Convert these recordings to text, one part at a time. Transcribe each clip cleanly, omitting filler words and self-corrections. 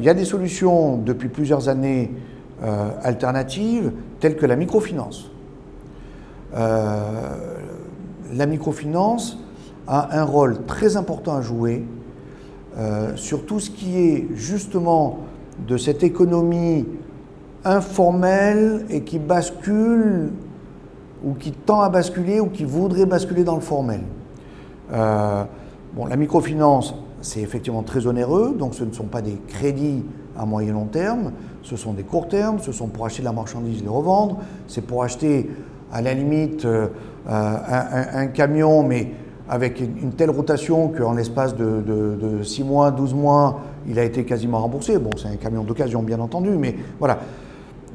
Il y a des solutions depuis plusieurs années alternatives, telles que la microfinance. La microfinance a un rôle très important à jouer sur tout ce qui est justement de cette économie informelle et qui bascule ou qui tend à basculer ou qui voudrait basculer dans le formel. La microfinance, c'est effectivement très onéreux, donc ce ne sont pas des crédits à moyen long terme, ce sont des courts termes, ce sont pour acheter de la marchandise et les revendre, c'est pour acheter à la limite un camion, mais avec une telle rotation qu'en l'espace de 6 mois, 12 mois, il a été quasiment remboursé. Bon, c'est un camion d'occasion bien entendu, mais voilà.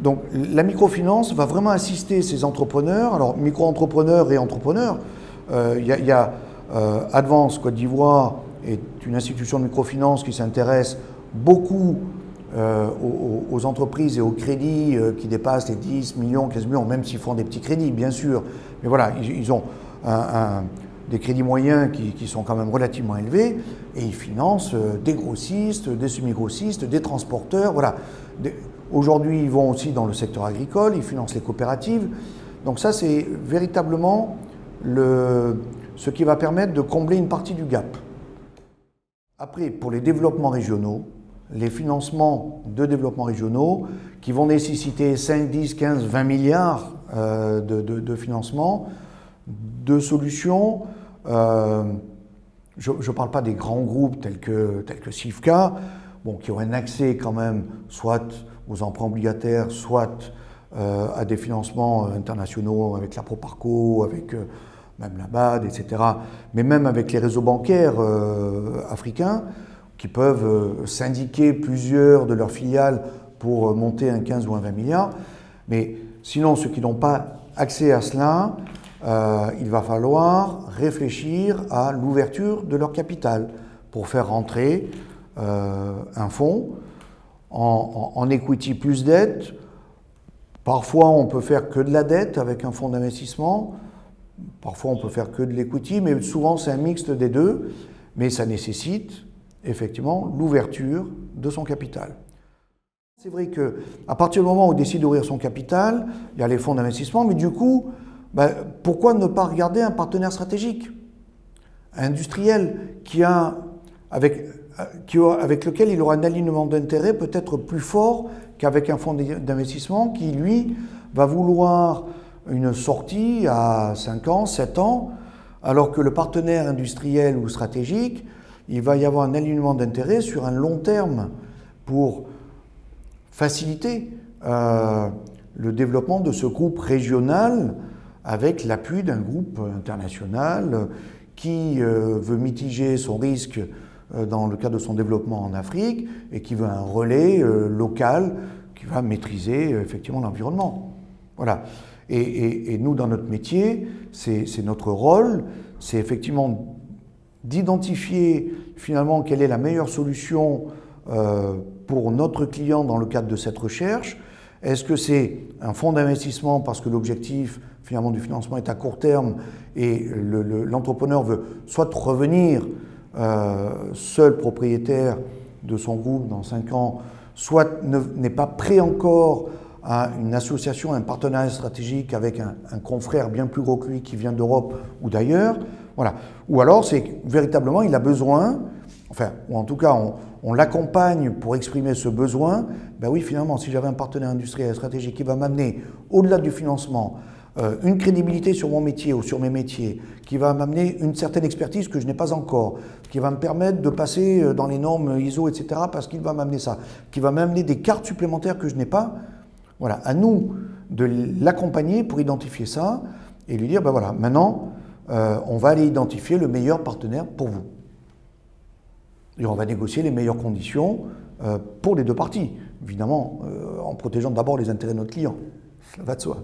Donc la microfinance va vraiment assister ces entrepreneurs, alors micro-entrepreneurs et entrepreneurs. Il y a Advance Côte d'Ivoire est une institution de microfinance qui s'intéresse beaucoup aux entreprises et aux crédits qui dépassent les 10 millions, 15 millions, même s'ils font des petits crédits, bien sûr. Mais voilà, ils ont des crédits moyens qui sont quand même relativement élevés et ils financent des grossistes, des semi-grossistes, des transporteurs, voilà. Aujourd'hui, ils vont aussi dans le secteur agricole, ils financent les coopératives. Donc ça, c'est véritablement ce qui va permettre de combler une partie du gap. Après, pour les développements régionaux, les financements de développement régionaux qui vont nécessiter 5, 10, 15, 20 milliards de financement, de solutions. Je ne parle pas des grands groupes tels que Sifka, qui ont un accès quand même soit aux emprunts obligataires, soit à des financements internationaux avec la Proparco, avec même la BAD, etc. Mais même avec les réseaux bancaires africains qui peuvent syndiquer plusieurs de leurs filiales pour monter un 15 ou un 20 milliards. Mais sinon, ceux qui n'ont pas accès à cela, il va falloir réfléchir à l'ouverture de leur capital pour faire rentrer un fonds en equity plus dette. Parfois, on peut faire que de la dette avec un fonds d'investissement. Parfois, on peut faire que de l'equity, mais souvent, c'est un mixte des deux. Mais ça nécessite effectivement l'ouverture de son capital. C'est vrai qu'à partir du moment où on décide d'ouvrir son capital, il y a les fonds d'investissement, mais du coup, pourquoi ne pas regarder un partenaire stratégique, industriel, avec lequel il aura un alignement d'intérêts peut-être plus fort qu'avec un fonds d'investissement qui, lui, va vouloir une sortie à 5 ans, 7 ans, alors que le partenaire industriel ou stratégique, il va y avoir un alignement d'intérêts sur un long terme pour faciliter le développement de ce groupe régional avec l'appui d'un groupe international qui veut mitiger son risque dans le cadre de son développement en Afrique et qui veut un relais local qui va maîtriser effectivement l'environnement. Voilà. Et nous, dans notre métier, c'est notre rôle, c'est effectivement d'identifier finalement quelle est la meilleure solution pour notre client dans le cadre de cette recherche. Est-ce que c'est un fonds d'investissement parce que l'objectif finalement du financement est à court terme et l'entrepreneur veut soit revenir seul propriétaire de son groupe dans 5 ans, soit n'est pas prêt encore à une association, un partenariat stratégique avec un confrère bien plus gros que lui qui vient d'Europe ou d'ailleurs. Voilà. Ou alors c'est véritablement il a besoin, ou en tout cas on l'accompagne pour exprimer ce besoin. Ben oui, finalement, si j'avais un partenaire industriel stratégique qui va m'amener au-delà du financement, une crédibilité sur mon métier ou sur mes métiers, qui va m'amener une certaine expertise que je n'ai pas encore, qui va me permettre de passer dans les normes ISO, etc., parce qu'il va m'amener ça, qui va m'amener des cartes supplémentaires que je n'ai pas. Voilà, à nous de l'accompagner pour identifier ça et lui dire, ben voilà, maintenant, on va aller identifier le meilleur partenaire pour vous. Et on va négocier les meilleures conditions pour les deux parties, évidemment, en protégeant d'abord les intérêts de notre client. Ça va de soi.